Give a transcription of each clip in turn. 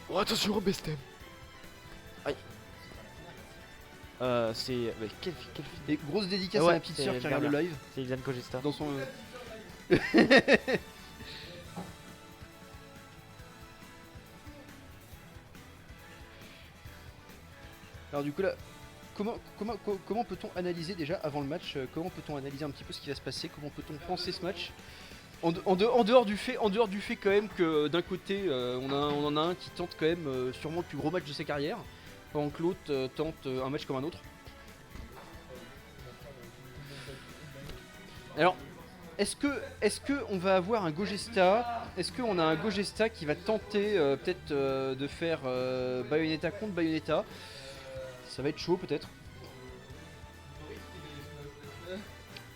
Oh attention au bestem. Aïe. C'est... Mais quelle fille. Et grosse dédicace Ouais, à la petite sœur qui regarde le live. C'est Ilian Kogesta. Dans son... Alors du coup là, comment peut-on analyser déjà avant le match, comment peut-on analyser un petit peu ce qui va se passer, comment peut-on penser ce match en dehors du fait quand même que d'un côté on en a un qui tente quand même sûrement le plus gros match de sa carrière, pendant que l'autre tente un match comme un autre. Alors est-ce que on va avoir un Gogesta? Est-ce qu'on a un Gogesta qui va tenter peut-être de faire Bayonetta contre Bayonetta? Ça va être chaud peut-être.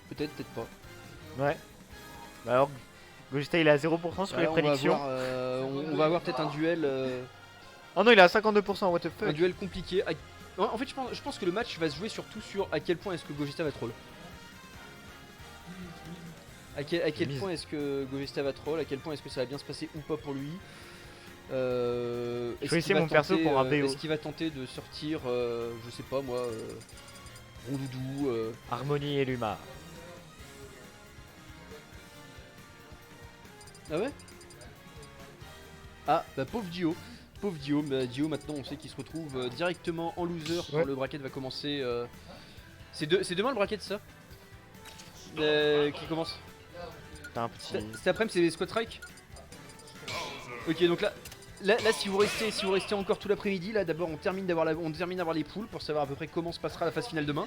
Peut-être pas. Ouais. Bah alors, Gogesta il est à 0% sur les prédictions. On va avoir peut-être un duel. Oh non, il est à 52%, what the fuck. Un duel compliqué. En fait, je pense que le match va se jouer surtout sur à quel point est-ce que Gogesta va troll. À quel point est-ce que Gogesta va troll, à quel point est-ce que ça va bien se passer ou pas pour lui. Choisissez mon perso pour un BO. Est-ce qu'il va tenter de sortir, je sais pas moi, Rondoudou, Harmonie et Luma. Ah ouais? Ah bah pauvre Dio. Bah, Dio maintenant on sait qu'il se retrouve directement en loser quand le bracket va commencer. C'est demain le bracket ça qui commence. T'as un petit... Cet après-midi c'est Squad Strike. Ok donc là si vous restez encore tout l'après-midi, là d'abord on termine d'avoir les poules pour savoir à peu près comment se passera la phase finale demain.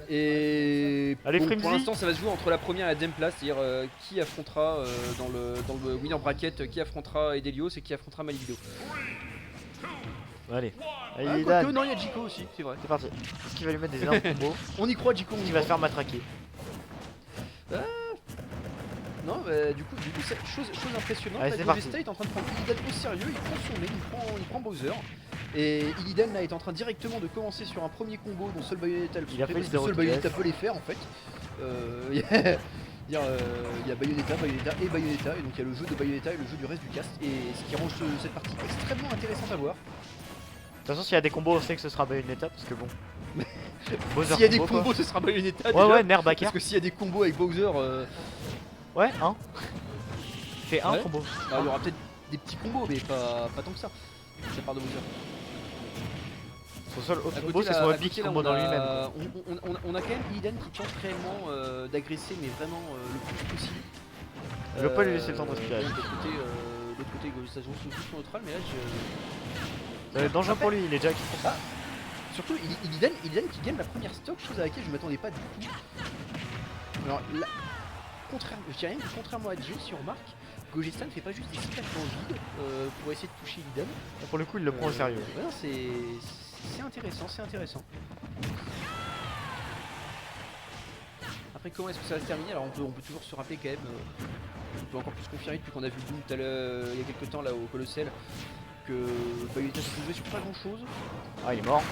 Et allez, bon, pour l'instant ça va se jouer entre la première et la deuxième place, c'est-à-dire qui affrontera dans le winner bracket, qui affrontera Edelios et qui affrontera Malivido. Allez. Non, il y a Jiko aussi, c'est vrai. C'est parti. Est-ce qu'il va lui mettre des énormes combos? On y croit, Jiko. Il va se faire matraquer. Non, bah, du coup chose impressionnante, allez, Gogesta est en train de prendre Illidan au sérieux, il prend son main, il prend Bowser. Et Illidan là est en train directement de commencer sur un premier combo dont seul Bayonetta seul Bayonetta peut les faire en fait. Il y a Bayonetta et Bayonetta, et donc il y a le jeu de Bayonetta et le jeu du reste du cast, et ce qui rend cette partie extrêmement intéressante à voir. De toute façon, s'il y a des combos, on sait que ce sera Bayonetta parce que bon. S'il y a des combos, ce sera Bayonetta. Ouais, nerf backer. Parce que s'il y a des combos avec Bowser. Ouais, hein. Fais un combo. Alors, il y aura peut-être des petits combos, mais pas tant que ça. Ça part de Bowser. Son seul autre combo, c'est son big combo dans lui-même. On a quand même Illidan qui tente réellement d'agresser, mais vraiment le plus possible. Il veut pas lui laisser le temps de respirer. De l'autre côté, Gogesta joue sous neutral, mais là ça va être dangereux pour lui, il est déjà acquis pour ça. Surtout Illidan qui gagne la première stock, chose à laquelle je m'attendais pas du tout. Alors là, contrairement à Jay, si on remarque, Gogesta ne fait pas juste des cycles en vide pour essayer de toucher Illidan. Pour le coup, il le prend au sérieux. Ouais, non, c'est intéressant. Après, comment est-ce que ça va se terminer? Alors on peut toujours se rappeler quand même, on peut encore plus confirmer depuis qu'on a vu Boom il y a quelques temps là au Colossal, que Bayonetta se jouait sur pas grand chose. Ah, il est mort.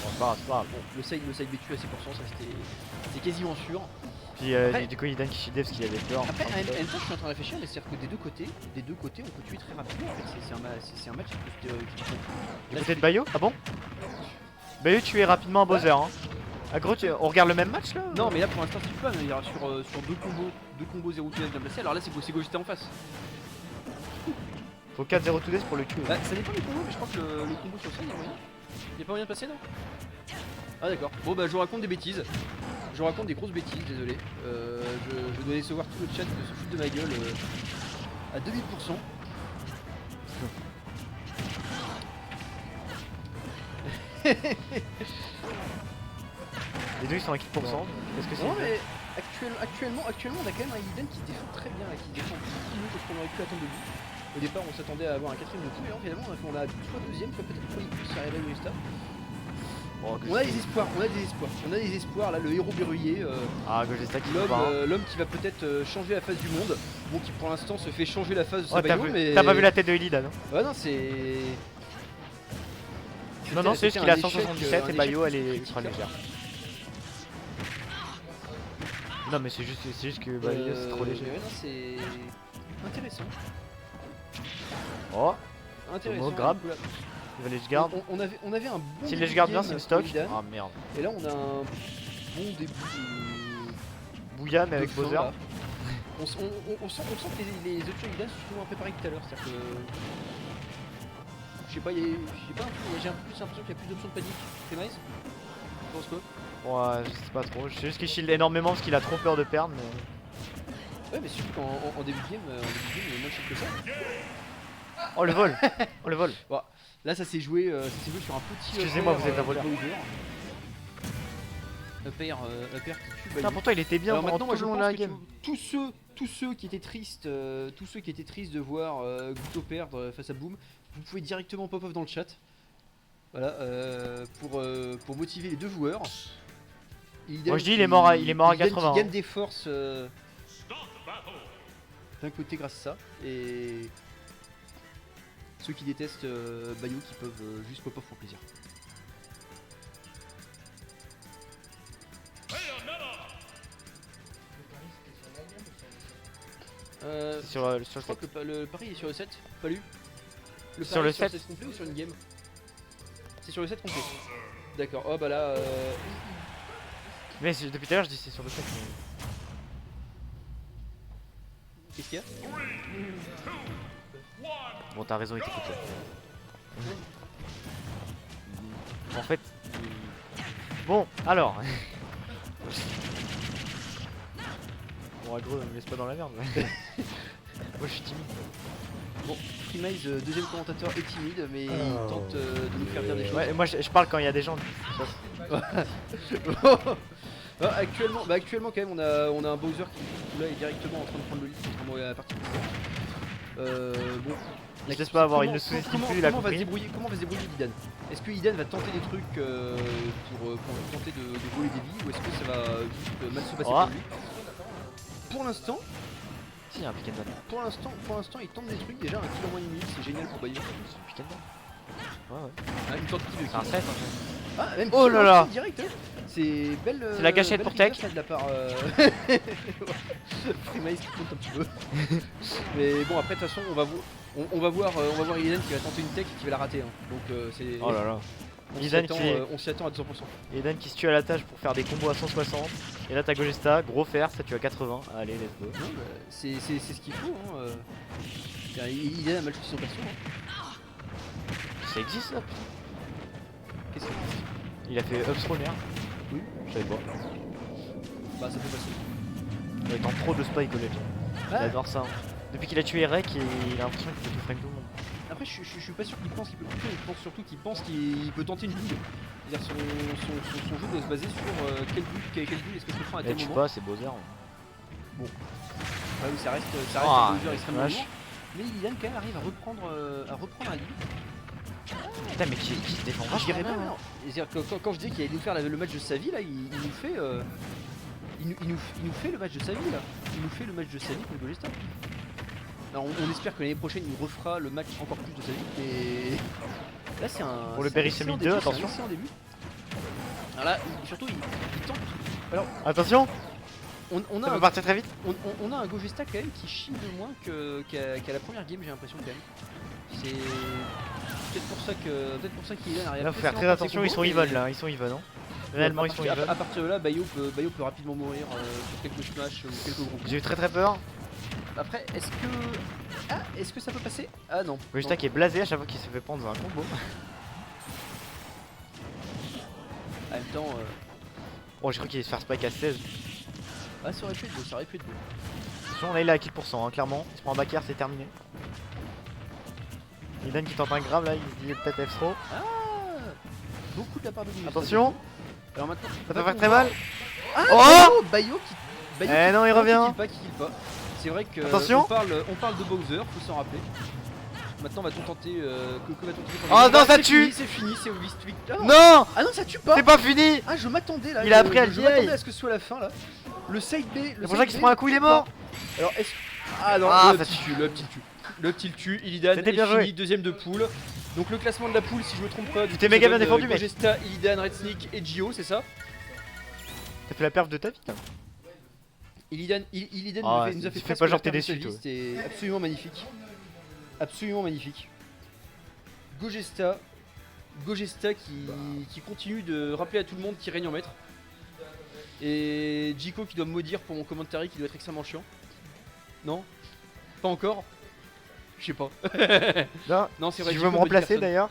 Bon, c'est pas grave. Bon, le side BQ à 6%, ça c'était quasiment sûr. Puis du coup, Illidan qui shieldait parce qu'il avait peur. Après, en même temps, je suis en train de réfléchir, mais c'est-à-dire que des deux côtés, on peut tuer très rapidement. En fait, c'est un match qui du côté de Bayo? Ah bon? Bayo tué rapidement à Bowser. Hein. Ah, gros, on regarde le même match là? Non, mais là pour l'instant, c'est pas. Il y aura sur deux combos 0 2 bien placés. Alors là, c'est Gogesta en face. Faut 4-0 2 pour le tuer. Bah, ça dépend du combo, mais je crois que le combo sur ça, il y a moyen. Il y a pas moyen de passer, non? Ah, d'accord. Bon, bah, je vous raconte des bêtises. Je vous raconte des grosses bêtises, désolé. Je dois décevoir tout le chat de se foutre de ma gueule à 2000%. Les deux ils sont à 4%. Est-ce que c'est... Non, mais actuellement, on a quand même un Illidan qui défend très bien, qui défend beaucoup mieux que ce qu'on aurait pu attendre de lui. Au départ, on s'attendait à avoir un quatrième de tout, et finalement, on a soit deuxième, soit peut-être premier plus à Reda Gogesta. On a des espoirs, là, le héros verrouillé. Gogesta qui va. L'homme qui va peut-être changer la face du monde. Bon, qui pour l'instant se fait changer la face de sa bagnole, mais. T'as pas vu la tête de Illidan, non? Ouais, non, c'est. Non, c'est juste qu'il a 177 et Bayo elle est ultra légère. Non, mais c'est juste que Bayo c'est trop léger. Ouais, non, intéressant. Oh, Intéressant. grab. Du coup, là, il va les garde. on avait un bon. S'il début les garde de bien, game c'est une pour stock. Illidan, Ah merde. et là, on a un bon début de. Bouya, mais avec fin, Bowser. là. On sent que les autres Illidan sont souvent préparés que tout à l'heure. C'est-à-dire que. Je sais pas, j'ai un peu plus l'impression qu'il y a plus d'options de panique. C'est nice. Tu penses quoi? Ouais, je sais pas trop. Je sais juste qu'il shield énormément parce qu'il a trop peur de perdre. Mais... Ouais, mais surtout qu'en début de game, il y a moins de shield que ça. Oh le vol. Oh le vol. Bon, là, ça s'est joué sur un petit. Excusez-moi, vous êtes un voleur. Upper qui tue Putain, Bayou. pourtant il était bien Alors pendant maintenant, moi, tout je le long pense de la que game. tous ceux qui étaient tristes, de voir Guto perdre face à Boom, vous pouvez directement pop-off dans le chat. Voilà, pour motiver les deux joueurs. Moi je dis il est mort à 80. Il gagne des forces d'un côté grâce à ça. Et ceux qui détestent Bayou qui peuvent juste pop-off pour plaisir. C'est sur le Je crois que le pari est sur le 7, pas lu. Le Sur pari le est 7 complet ou sur une game? C'est sur le 7 complet. D'accord, oh bah là. Mais depuis tout à l'heure je dis c'est sur le 7. Qu'est-ce qu'il y a? Bon t'as raison il t'écoute là. En fait... Bon alors... Bon aggro me laisse pas dans la merde. Moi je suis timide. Bon, Freemize, deuxième commentateur, est timide, mais il tente de nous faire dire des choses. Ouais, moi je parle quand il y a des gens. Actuellement quand même on a un Bowser qui là est directement en train de prendre le lead contrairement à la partie précédente. Bon. Je laisse pas avoir, il ne sous-estime plus, il a compris. Comment va se débrouiller Illidan? Est-ce que Illidan va tenter des trucs pour tenter de voler des vies, ou est-ce que ça va juste mal se passer pour lui? Pour l'instant, Si, il y a un pick and ban. pour l'instant, il tente des trucs. Déjà, un kill en moins d'une minute, c'est génial pour Bayou. Pick and ban. Ouais, ouais. Ah, une tentative de C'est un kill. 7 en fait. Ah, même Oh kill, là là. kill direct. C'est belle. C'est la gâchette belle pour Tech. figure, ça, de la part. Freemize qui compte un petit peu. Mais bon, après, de toute façon, on va voir Illidan qui va tenter une tech et qui va la rater. Hein. Donc, c'est. Oh là là. On s'y attend à 200%. Eden qui se tue à la tâche pour faire des combos à 160. Et là t'as Gogesta, gros fer, ça tue à 80. Allez, let's go. Non, bah, c'est ce qu'il faut. Hein. Illidan a mal fait son perso. Hein. Ça existe ça? Qu'est-ce que Il a fait upsroll merde. Oui. Je savais pas. Bah, ça peut passer. Il est en pro de spike au legend. Il Ah. adore ça. Hein. Depuis qu'il a tué Rek, il a l'impression qu'il peut tout frame tout le monde. Après, je suis pas sûr qu'il pense qu'il peut couper, je pense surtout qu'il pense qu'il peut tenter une build. C'est-à-dire son jeu doit se baser sur quel build est-ce que je peux prendre à Et tel tu moment. pas, c'est Bowser. Ouais, oui, ça reste Ah, un Bowser extrêmement vache. lourd. Mais Illidan quand même arrive à reprendre un lead. Putain, mais qui se défend Je vachement dirais bien, même, hein. non. C'est-à-dire que quand je dis qu'il allait nous faire le match de sa vie, là, il nous fait. Il nous fait le match de sa vie, là. Il nous fait le match de sa vie contre Gogesta. Alors, on espère que l'année prochaine, il nous refera le match encore plus de sa vie. Et là, c'est un. Pour le c'est un Berry excellent Summit 2, début, c'est un attention. excellent début. Alors là, surtout, il tente. Alors, Attention, on ça a peut partir très vite. on a un Gogesta quand même qui shield moins qu'à la première game, j'ai l'impression quand même. C'est peut-être pour ça qu'il est Là, faut faire très attention, ils sont even là, ils sont even. Hein. Réellement, ils sont even. À partir de là, Bayou peut rapidement mourir sur quelques smash ou quelques gros coups. J'ai eu très peur. Après, est-ce que ça peut passer? Ah non. Gogesta Non. qui est blasé à chaque fois qu'il se fait prendre dans un combo. En même temps, Oh, j'ai cru qu'il allait se faire spike à 16. ah, ça aurait pu être beau, ça aurait pu être beau. Attention, là il est à kill %, hein, clairement. Il se prend un back air, c'est terminé. Eden qui tente un grab là, il se dit peut-être F-throw. Ah, beaucoup de la part de Gogesta. Attention, Alors maintenant, ça peut faire très mal. Ah, Oh Bayou qui Eh non, il revient. Qui kill pas. C'est vrai que Attention. on parle de Bowser, faut s'en rappeler. Maintenant, va-t-on tenter que va-t-on tenter Oh non, ça c'est tue. fini, c'est fini, c'est Wist. Non, Ah non, ça tue pas. c'est pas fini. Ah, je m'attendais là. Il a appris à le Je m'attendais vieil. à ce que ce soit la fin là. Le side B. C'est pour ça qu'il se prend un coup, il est mort. Alors, est-ce. Ah non, Ah, le ça petit tue, le petit tue. Le petit tue, Illidan C'était est bien fini, joué. deuxième de poule. Donc le classement de la poule, si je me trompe pas, Tu t'es méga bien défendu, mec. Gogesta, Illidan, Red Sneak et Gio, c'est ça? T'as fait la perf de ta vie là. Illidan Ah, nous a fait fais presque pas genre la t'es perte de sa déçu, vie, toi. c'était absolument magnifique. Absolument magnifique. Gogesta qui continue de rappeler à tout le monde qu'il règne en maître. Et Jiko qui doit me maudire pour mon commentary qui doit être extrêmement chiant. Non? Pas encore? Je sais pas. Non, Non, c'est vrai. si je Jiko veux me maudit remplacer personne. d'ailleurs.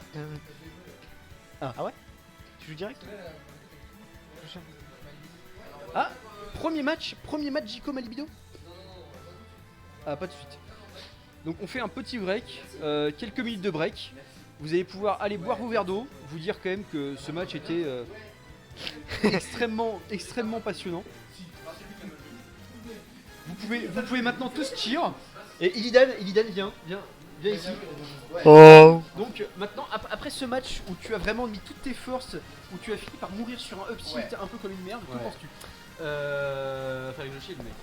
Ah. Ouais? Tu joues direct? Ah, premier match Jiko Malibido. Ah, pas de suite. Donc on fait un petit break, quelques minutes de break. Vous allez pouvoir aller boire vos verres d'eau, vous dire quand même que ce match était extrêmement passionnant. Vous pouvez maintenant tous cheer. Et Illidan viens ici. Oh! Donc maintenant, après ce match où tu as vraiment mis toutes tes forces, où tu as fini par mourir sur un up tilt un peu comme une merde, que penses-tu? Fallait que je shield, mec.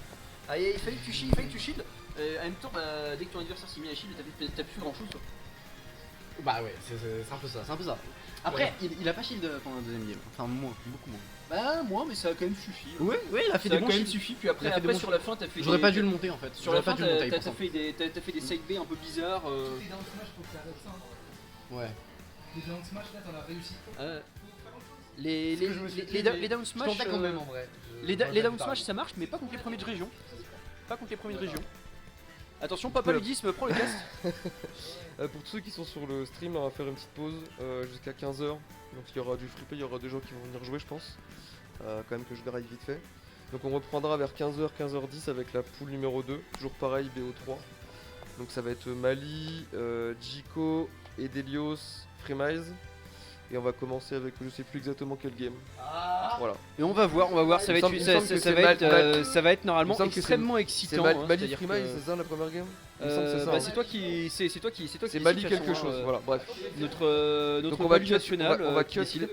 Ah, il fallait que tu shield. En même temps, dès que ton adversaire s'est mis à shield, t'as plus grand chose. Bah ouais, c'est un peu ça. Après, Il a pas shield pendant la deuxième game. Enfin, moins, beaucoup moins. bah moi, mais ça a quand même suffi. Ouais, il a fait Ça des a bons quand même shields. suffi. Puis Il a fait après des bons sur la fin, t'as fait. J'aurais des- pas dû le monter en fait. Sur la fin, J'aurais pas dû le monter. t'as fait des side B un peu bizarres. Ouais. Les down smash là t'en as réussi. Les down Je smash. tentais quand même en vrai. Les down smash ça marche, mais pas contre les premiers de région. Attention, Papa Ludisme, prends le casque. Pour tous ceux qui sont sur le stream, on va faire une petite pause jusqu'à 15h. Donc il y aura du free play, il y aura des gens qui vont venir jouer, je pense. Quand même que je drive vite fait. Donc on reprendra vers 15h, 15h10 avec la poule numéro 2. Toujours pareil, BO3. Donc ça va être Mali, Jiko, Edelios, Freemize. Et on va commencer avec je sais plus exactement quel game. Voilà. Et on va voir, ça va Il me semble que c'est ça va être normalement il me semble que extrêmement C'est excitant. Mali c'est-à-dire Freemize, que- c'est ça la première game Il me semble que c'est ça. bah, hein. c'est toi qui C'est décide, Mali de toute quelque façon, chose, voilà, bref. notre Donc on va Mali cut, national on va qui cut décide.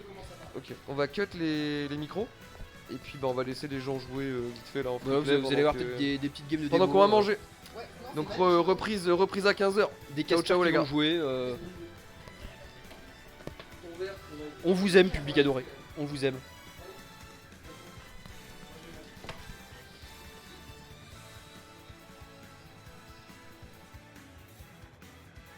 Ok, on va cut les micros. Et puis bah on va laisser les gens jouer vite fait là en Voilà, free play vous allez avoir pendant que- peut-être des petites games de pendant démo, qu'on va manger. Donc reprise à 15h. des Ciao, casters ciao, qui les vont gars. jouer. On vous aime, public adoré. On vous aime.